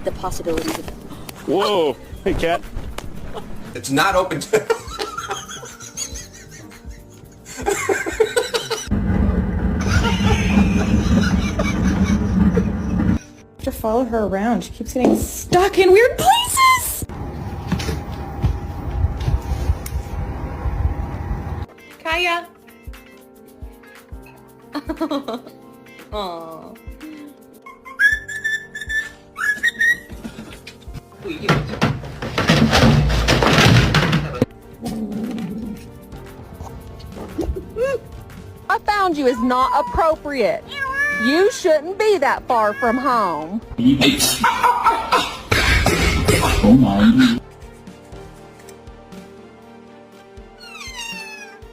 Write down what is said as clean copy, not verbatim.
the possibilities of... Whoa. Hey, cat. It's not open to... To follow her around. She keeps getting stuck in weird places. Kaya. Aww. I found you is not appropriate. You shouldn't be that far from home. Oh my.